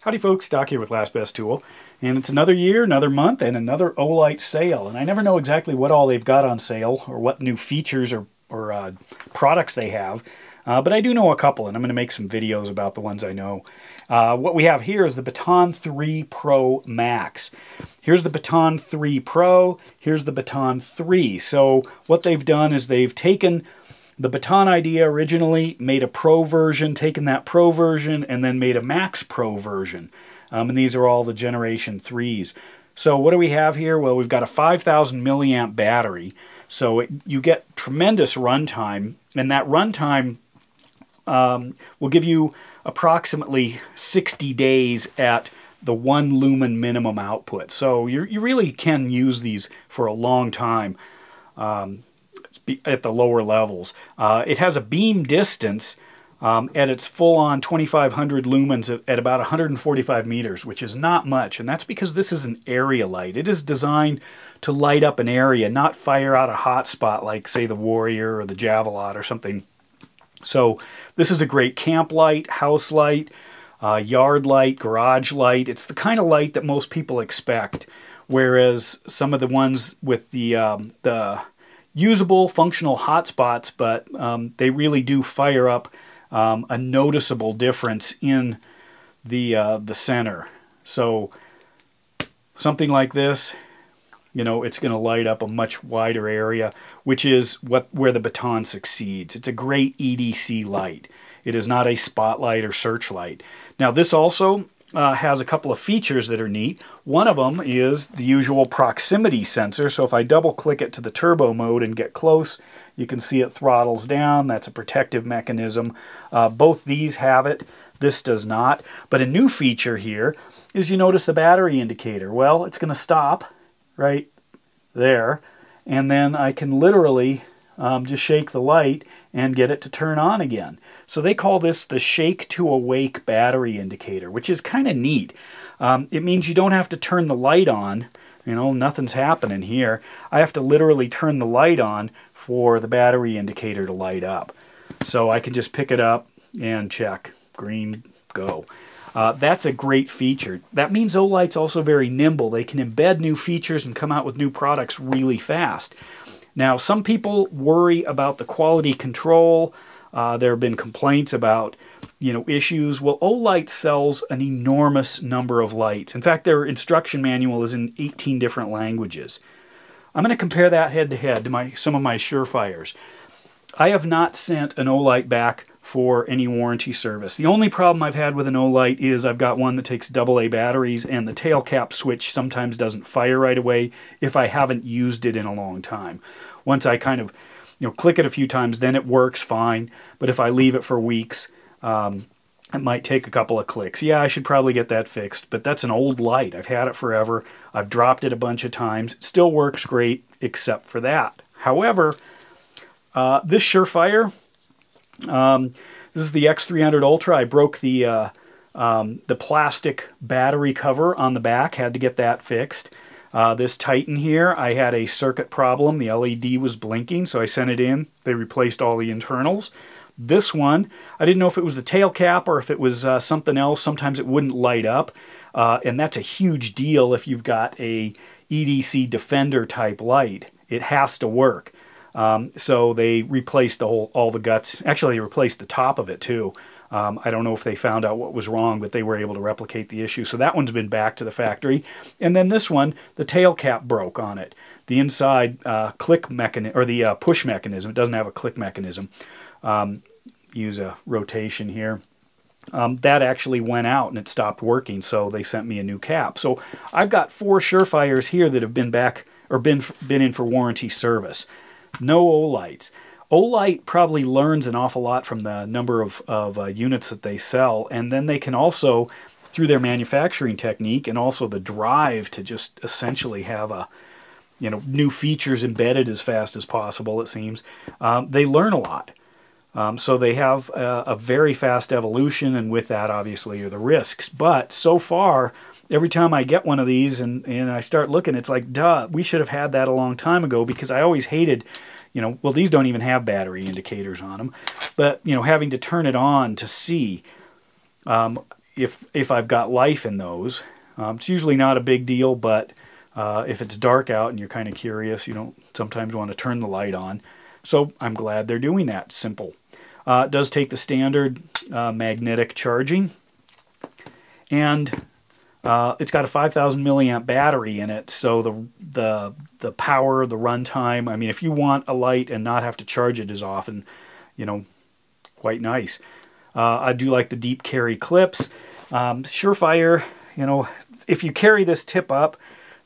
Howdy folks, Doc here with Last Best Tool, and it's another year, another month, and another Olight sale. And I never know exactly what all they've got on sale or what new features or products they have, but I do know a couple, and I'm going to make some videos about the ones I know. What we have here is the Baton 3 Pro Max. Here's the Baton 3 Pro, here's the Baton 3. So what they've done is they've taken the Baton idea originally, made a Pro version, taken that Pro version, and then made a Max Pro version. And these are all the Generation 3s. So what do we have here? Well, we've got a 5,000 milliamp battery. So you get tremendous runtime, and that runtime will give you approximately 60 days at the 1 lumen minimum output. So you really can use these for a long time. At the lower levels. It has a beam distance at its full-on 2500 lumens at about 145 meters, which is not much, and that's because this is an area light. It is designed to light up an area, not fire out a hot spot like, say, the Warrior or the Javelot or something. So this is a great camp light, house light, yard light, garage light. It's the kind of light that most people expect, whereas some of the ones with the usable functional hotspots, but they really do fire up a noticeable difference in the center. So something like this, you know, it's going to light up a much wider area, which is where the Baton succeeds. It's a great EDC light. It is not a spotlight or searchlight. Now this also has a couple of features that are neat. One of them is the usual proximity sensor. So if I double click it to the turbo mode and get close, you can see it throttles down. That's a protective mechanism. Both these have it. This does not. But a new feature here is you notice the battery indicator. Well, it's going to stop right there. And then I can literally just shake the light and get it to turn on again. So they call this the Shake to Awake battery indicator, which is kind of neat. It means you don't have to turn the light on. You know, nothing's happening here. I have to literally turn the light on for the battery indicator to light up. So I can just pick it up and check. Green, go. That's a great feature. That means Olight's also very nimble. They can embed new features and come out with new products really fast. Now, some people worry about the quality control. There have been complaints about, issues. Well, Olight sells an enormous number of lights. In fact, their instruction manual is in 18 different languages. I'm going to compare that head-to-head to some of my Surefires. I have not sent an Olight back for any warranty service. The only problem I've had with an Olight is I've got one that takes AA batteries, and the tail cap switch sometimes doesn't fire right away if I haven't used it in a long time. Once I kind of click it a few times, then it works fine. But if I leave it for weeks, it might take a couple of clicks. Yeah, I should probably get that fixed, but that's an old light. I've had it forever. I've dropped it a bunch of times. It still works great, except for that. However, this Surefire, this is the X300 Ultra. I broke the plastic battery cover on the back. Had to get that fixed. This Titan here, I had a circuit problem. The LED was blinking, so I sent it in. They replaced all the internals. This one, I didn't know if it was the tail cap or if it was something else. Sometimes it wouldn't light up, and that's a huge deal if you've got a EDC Defender type light. It has to work. So they replaced all the guts. Actually, they replaced the top of it too. I don't know if they found out what was wrong, but they were able to replicate the issue. So that one's been back to the factory. And then this one, the tail cap broke on it. The inside click mechanism, or the push mechanism, it doesn't have a click mechanism. Use a rotation here. That actually went out and it stopped working, so they sent me a new cap. So I've got 4 Surefires here that have been back or been in for warranty service. No Olights. Olight probably learns an awful lot from the number of units that they sell, and then they can also, through their manufacturing technique and also the drive to just essentially have new features embedded as fast as possible, it seems, they learn a lot. So they have a very fast evolution, and with that obviously are the risks. But so far, every time I get one of these and I start looking, it's like, duh, we should have had that a long time ago, because I always hated, well, these don't even have battery indicators on them, but, having to turn it on to see if I've got life in those. It's usually not a big deal, but if it's dark out and you're kind of curious, you don't sometimes want to turn the light on. So I'm glad they're doing that. Simple. It does take the standard magnetic charging, and it's got a 5,000 milliamp battery in it, so the power, the runtime, I mean, if you want a light and not have to charge it as often, you know, quite nice. I do like the deep carry clips. Surefire, you know, if you carry this tip up,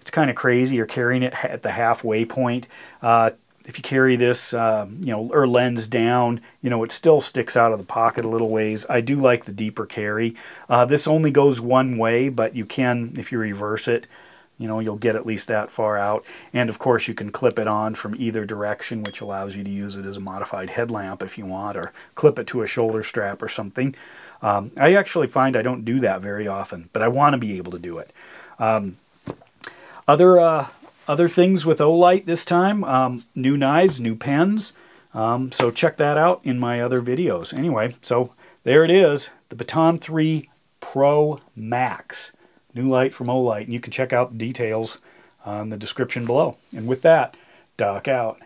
it's kind of crazy. You're carrying it at the halfway point. If you carry this, you know, or lens down, you know, it still sticks out of the pocket a little ways. I do like the deeper carry. This only goes one way, but you can, if you reverse it, you know, you'll get at least that far out. And of course, you can clip it on from either direction, which allows you to use it as a modified headlamp if you want, or clip it to a shoulder strap or something. I actually find I don't do that very often, but I want to be able to do it. Other things with Olight this time, new knives, new pens. So check that out in my other videos. Anyway, so there it is, the Baton 3 Pro Max. New light from Olight, and you can check out the details on the description below. And with that, Doc out.